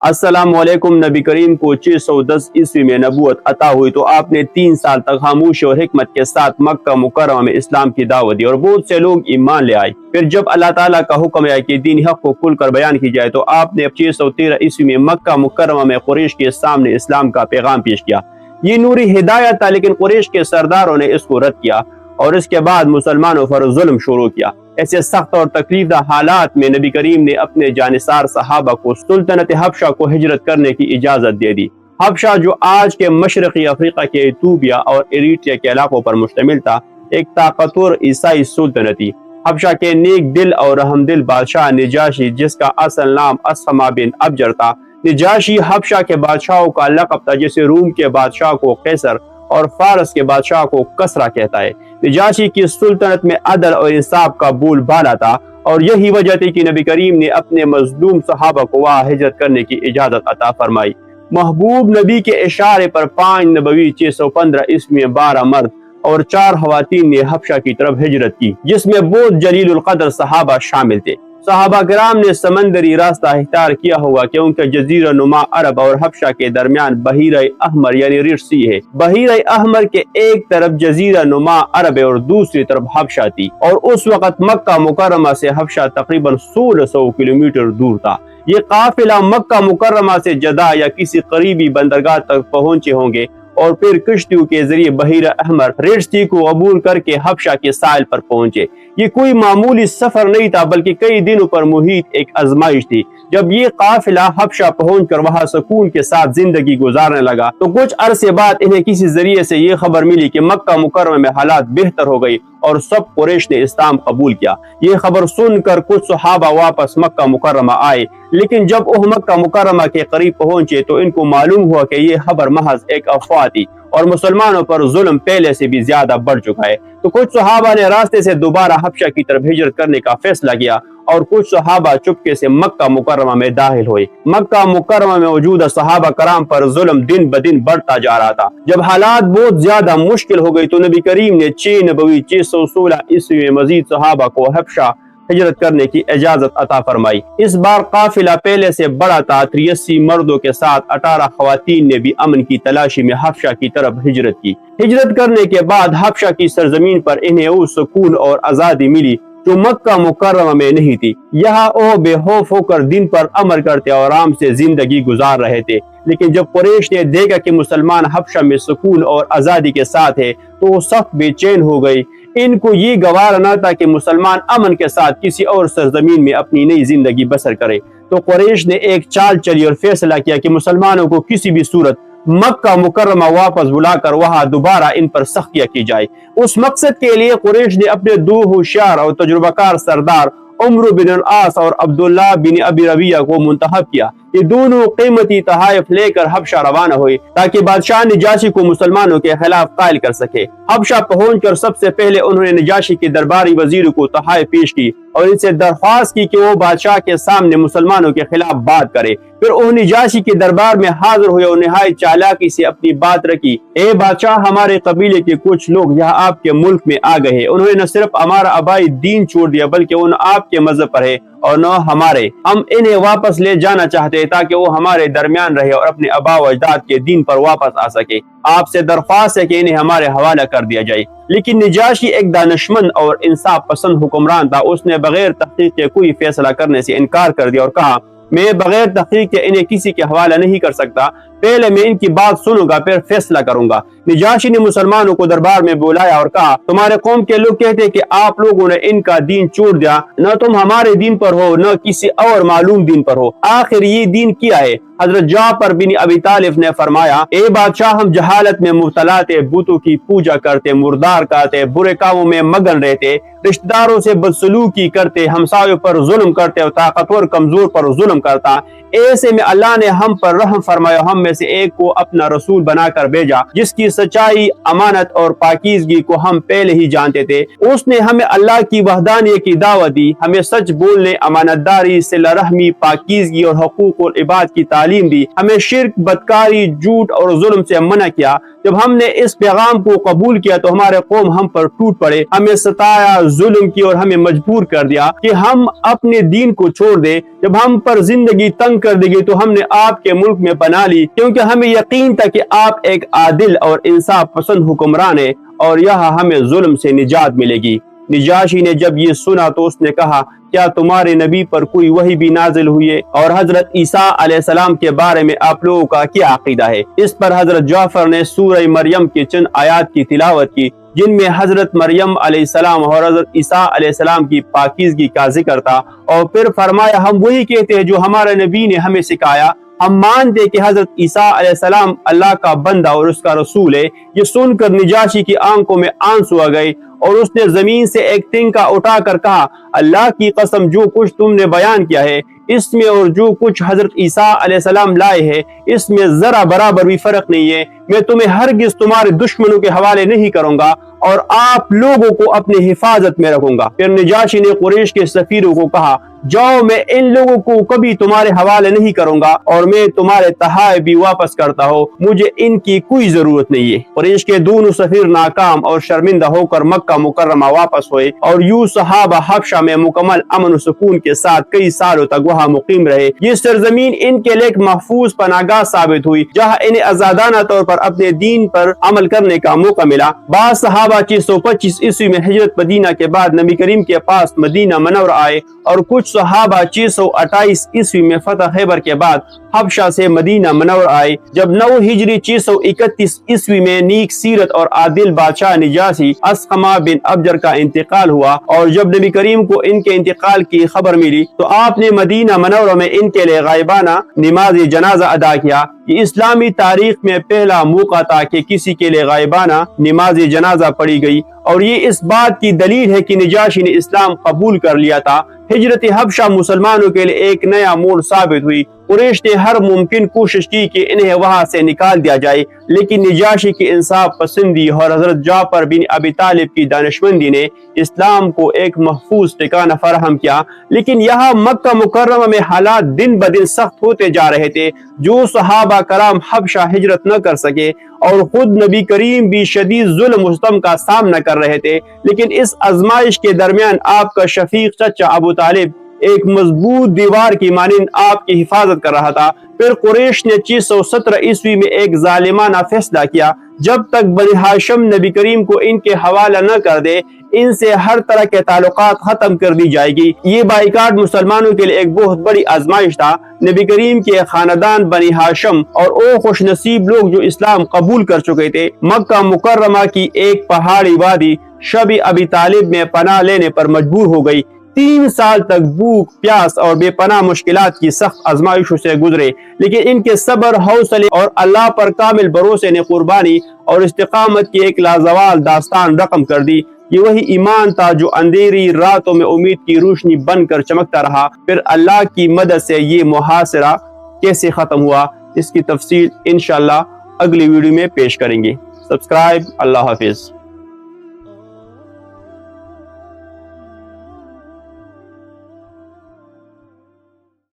अस्सलाम वालेकुम। नबी करीम को 610 ईस्वी में नबूवत अता हुई तो आपने 3 साल तक खामोशी और हिकमत के साथ मक्का मुकर्रमा में इस्लाम की दावत दी और बहुत से लोग ईमान ले आए। फिर जब अल्लाह ताला का हुक्म आया कि दीन हक को खुलकर बयान की जाए तो आपने 613 ईस्वी में मक्का मुकर्रमा में कुरैश के सामने इस्लाम का पैगाम पेश किया। ये नूरी हिदायत था, लेकिन कुरैश के सरदारों ने इसको रद्द किया और इसके बाद मुसलमानों पर जुल्म शुरू किया। ऐसे सख्त और तकलीफदा हालात में नबी करीम ने अपने जानिसार सहाबा को सुल्तनत हबशा को हिजरत करने की इजाजत दे दी। हबशा जो आज के मशरकी अफ्रीका के इथोपिया और इरिट्रिया के इलाकों पर मुश्तमिल था, एक ताकतवर ईसाई सुल्तनत थी। हबशा के नेक दिल और रहमदिल बादशाह निजाशी, जिसका असल नाम असमा बिन अबजर था। निजाशी हबशा के बादशाहों का लक़ब था, जैसे रूम के बादशाह को कैसर और फारस के बादशाह को कसरा कहता है। निजाशी की सुल्तनत में अदल और इंसाफ का बोलबाला था और यही वजह थी कि नबी करीम ने अपने मजलूम सहाबा को वहाँ हिजरत करने की इजाजत अता फरमाई। महबूब नबी के इशारे पर 5 नबवी 615 ईस्वी में 12 मर्द और 4 खवातीन ने हबशा की तरफ हिजरत की, जिसमें बहुत जलीलुल कदर सहाबा शामिल थे। सहाबा किराम ने समंदरी रास्ता इख्तियार किया होगा क्योंकि जजीरा नुमा अरब और हबशा के दरमियान बहीरा अहमर यानी रेड सी है। बहीरा अहमर के एक तरफ जजीरा नुमा अरब है और दूसरी तरफ हबशा थी, और उस वक्त मक्का मुकर्रमा से हबशा तकरीबन 1600 किलोमीटर दूर था। ये काफिला मक्का मुकर्रमा से जदा या किसी करीबी बंदरगाह तक पहुंचे होंगे और फिर किश्तियों के जरिए बहीरा अहमर रेड सी को अबूर करके हबशा के साहिल पर पहुंचे। ये कोई मामूली सफर नहीं था, बल्कि कई दिनों पर मुहित एक आजमाइश थी। जब ये काफिला हबशा पहुंचकर वहां सुकून के साथ जिंदगी गुजारने लगा तो कुछ अरसे बाद इन्हें किसी जरिए से ये खबर मिली कि मक्का मुकर्रमा में हालात बेहतर हो गई और सब कुरैश ने इस्लाम कबूल किया। ये खबर सुनकर कुछ सहाबा वापस मक्का मुकर्रमा आए, लेकिन जब वो मक्का मुकर्रमा के करीब पहुंचे तो इनको मालूम हुआ कि ये खबर महज एक अफवाह थी और मुसलमानों पर जुल्म पहले से भी ज्यादा बढ़ चुका है। तो कुछ सहाबा ने रास्ते से दोबारा हबशा की तरफ हिजरत करने का फैसला किया और कुछ सहाबा चुपके से मक्का मुकर्रमा में दाखिल हुए। मक्का मुकर्रमा में मौजूद सहाबा कराम पर जुल्म दिन ब दिन बढ़ता जा रहा था। जब हालात बहुत ज्यादा मुश्किल हो गई तो नबी करीम ने 6 नबवी 616 ईस्वी में मजीद सहाबा को हबशा हिजरत करने की इजाजत अता फरमाई। इस बार काफिला पहले से बड़ा था। 83 मर्दों के साथ 18 खवातीन ने भी अमन की तलाशी में हबशा की तरफ हिजरत की। हिजरत करने के बाद हबशा की सरजमीन पर इन्हें वो सुकून और आजादी मिली जो मक्का मुकर्रमा में नहीं थी। यहाँ वो बेखौफ होकर दिन पर अमल करते और आराम से जिंदगी गुजार रहे थे। लेकिन जब कुरैश ने देखा कि मुसलमान हबशा में सुकून और आजादी के साथ है तो वो सख्त बेचैन हो गई। इनको ये गवारा न था कि मुसलमान अमन के साथ किसी और सरजमीन में अपनी नई जिंदगी बसर करे। तो कुरैश ने एक चाल चली और फैसला किया कि मुसलमानों को किसी भी सूरत मक्का मुकर्रमा वापस बुलाकर वहां दोबारा इन पर सख्तियां की जाए। उस मकसद के लिए कुरैश ने अपने 2 होशियार और तजुर्बाकार सरदार उम्र बिन अल-आस और अब्दुल्लाह बिन अबी रबिया को मुंतखब किया। ये दोनों कीमती तहाइफ लेकर हबशा रवाना हुए ताकि बादशाह निजाशी को मुसलमानों के खिलाफ कायल कर सके। हबशा पहुंचकर सबसे पहले उन्होंने निजाशी के दरबारी वजीर को तहाइफ पेश की और इनसे दरख्वास्त की कि वो बादशाह के सामने मुसलमानों के खिलाफ बात करे। फिर वो निजाशी के दरबार में हाजिर हुए और निहायत चालाकी से अपनी बात रखी। ए बादशाह, हमारे कबीले के कुछ लोग यहाँ आपके मुल्क में आ गए हैं। उन्होंने न सिर्फ हमारा आबाई दीन छोड़ दिया बल्कि उन आपके मजहब पर है और न हमारे। हम इन्हें वापस ले जाना चाहते हैं ताकि वो हमारे दरमियान रहे और अपने आबा व अजदाद के दीन पर वापस आ सके। आपसे दरख्वास्त है कि इन्हें हमारे हवाला कर दिया जाए। लेकिन निजाशी एक दानिशमंद और इंसाफ पसंद हुक्मरान था। उसने बगैर तहकीक के कोई फैसला करने से इनकार कर दिया और कहा, मैं बगैर तहकीक के इन्हें किसी के हवाला नहीं कर सकता। पहले मैं इनकी बात सुनूंगा फिर फैसला करूंगा। निजाशी ने मुसलमानों को दरबार में बुलाया और कहा, तुम्हारे कौम के लोग कहते हैं कि आप लोगों ने इनका दीन छोड़ दिया। न तुम हमारे दीन पर हो न किसी और मालूम दीन पर हो। आखिर ये दीन क्या है? हजरत जाफर बिन अबी तालिब ने फरमाया, ए बादशाह, हम जहालत में मुब्तला थे, बुतों की पूजा करते, मुर्दार खाते, बुरे कामों में मगन रहते, रिश्तेदारों से बदसलूकी करते, हमसायों पर जुल्म करते और ताकतवर कमजोर पर जुल्म करता। ऐसे में अल्लाह ने हम पर रहम फरमाया, हम में से एक को अपना रसूल बनाकर भेजा जिसकी सच्चाई, अमानत और पाकीज़गी को हम पहले ही जानते थे। उसने हमें अल्लाह की वहदानियत की दावत दी, हमें सच बोलने, अमानतदारी, सिला रहमी, पाकीज़गी और हुकूकुल इबाद की तालीम दी, हमें शिर्क, बदकारी, झूठ और जुल्म से मना किया। जब हमने इस पैगाम को कबूल किया तो हमारे कौम हम पर टूट पड़े, हमें सताया, जुल्म की और हमें मजबूर कर दिया कि हम अपने दीन को छोड़ दे। جب ہم پر زندگی تنگ کر دی گئی تو ہم نے آپ کے ملک میں پناہ لی، کیونکہ ہمیں یقین تھا کہ آپ ایک عادل اور انصاف پسند حکمران ہیں اور یہاں ہمیں ظلم سے نجات ملے گی۔ نجاشی نے جب یہ سنا تو اس نے کہا، کیا تمہارے نبی پر کوئی وحی بھی نازل ہوئی ہے؟ اور حضرت عیسیٰ علیہ السلام کے بارے میں آپ لوگوں کا کیا عقیدہ ہے؟ اس پر حضرت جعفر نے سورہ مریم کی چند آیات کی تلاوت کی، جن میں حضرت مریم علیہ السلام اور حضرت عیسیٰ علیہ السلام کی پاکیزگی کا ذکر تھا، اور پھر فرمایا، ہم وہی کہتے ہیں جو ہمارے نبی نے ہمیں سکھایا، ہم مانتے کہ حضرت عیسیٰ علیہ السلام اللہ کا بندہ اور اس کا رسول ہے۔ یہ سن کر نجاشی کی آنکھوں میں آنسو آ گئے اور اس نے زمین سے ایک تنکا اٹھا کر کہا، اللہ کی قسم، جو کچھ تم نے بیان کیا ہے اس میں اور جو کچھ حضرت عیسیٰ علیہ السلام لائے ہیں اس میں ذرا برابر بھی فرق نہیں ہے۔ میں تمہیں ہرگز تمہارے دشمنوں کے حوالے نہیں کروں گا اور آپ لوگوں کو اپنی حفاظت میں رکھوں گا۔ پھر نجاشی نے قریش کے سفیروں کو کہا، جاؤ، میں ان لوگوں کو کبھی تمہارے حوالے نہیں کروں گا اور میں تمہارے تحائف بھی واپس کرتا ہوں، مجھے ان کی کوئی ضرورت نہیں ہے۔ قریش کے دونوں سفیر ناکام اور شرمندہ ہو کر مکہ مکرمہ واپس ہوئے اور یوں صحابہ حبشہ میں مکمل امن و سکون کے ساتھ کئی سالوں تک وہاں مقیم رہے۔ یہ سرزمین ان کے لیے ایک محفوظ پناہ گاہ ثابت ہوئی جہاں انہیں آزادانہ طور پر اپنے دین پر عمل کرنے کا موقع ملا۔ بعض صحابہ 625 عیسوی میں ہجرت مدینہ کے بعد نبی کریم کے پاس مدینہ منورہ آئے اور کچھ صحابہ 628 عیسوی میں فتح خیبر کے بعد حبشہ سے مدینہ منور آئے۔ جب 9 ہجری 631 عیسوی میں نیک سیرت اور عادل بادشاہ نجاشی اسقمہ بن ابجر کا انتقال ہوا اور جب نبی کریم کو ان کے انتقال کی خبر ملی تو آپ نے مدینہ منورہ میں ان کے لیے غائبانہ نماز جنازہ ادا کیا۔ یہ اسلامی تاریخ میں پہلا موقع تھا کہ کسی کے لیے غائبانہ نماز جنازہ پڑھی گئی، اور یہ اس بات کی دلیل ہے کہ نجاشی نے اسلام قبول کر لیا تھا۔ ہجرت حبشہ مسلمانوں کے لیے ایک نیا موڑ ثابت ہوئی۔ قریش نے ہر ممکن کوشش کی کہ انہیں وہاں سے نکال دیا جائے، لیکن نجاشی کی انصاف پسندی اور حضرت جعفر بن ابی طالب کی دانشمندی نے اسلام کو ایک محفوظ ٹھکانہ فراہم کیا۔ لیکن یہاں مکہ مکرمہ میں حالات دن بدن سخت ہوتے جا رہے تھے۔ جو صحابہ کرام حبشہ ہجرت نہ کر سکے اور خود نبی کریم بھی شدید ظلم و ستم کا سامنا کر رہے تھے، لیکن اس آزمائش کے درمیان آپ کا شفیق چچا ابو طالب ایک مضبوط دیوار کی مانند آپ کی حفاظت کر رہا تھا۔ پھر قریش نے 617 عیسوی میں ایک ظالمانہ فیصلہ کیا، جب تک بنی ہاشم نبی کریم کو ان کے حوالہ نہ کر دے ان سے ہر طرح کے تعلقات ختم کر دی جائے گی۔ یہ بائیکاٹ مسلمانوں کے لیے ایک بہت بڑی آزمائش تھا۔ نبی کریم کے خاندان بنی ہاشم اور وہ خوش نصیب لوگ جو اسلام قبول کر چکے تھے مکہ مکرمہ کی ایک پہاڑی وادی شب ابی طالب میں پناہ لینے پر مجبور ہو گئی۔ 3 سال تک بھوک، پیاس اور بے پناہ مشکلات کی سخت آزمائشوں سے گزرے، لیکن ان کے صبر، حوصلے اور اللہ پر کامل بھروسے نے قربانی اور استقامت کی ایک لازوال داستان رقم کر دی۔ یہ وہی ایمان تھا جو اندھیری راتوں میں امید کی روشنی بن کر چمکتا رہا۔ پھر اللہ کی مدد سے یہ محاصرہ کیسے ختم ہوا، اس کی تفصیل انشاءاللہ اگلی ویڈیو میں پیش کریں گے۔ سبسکرائب۔ اللہ حافظ۔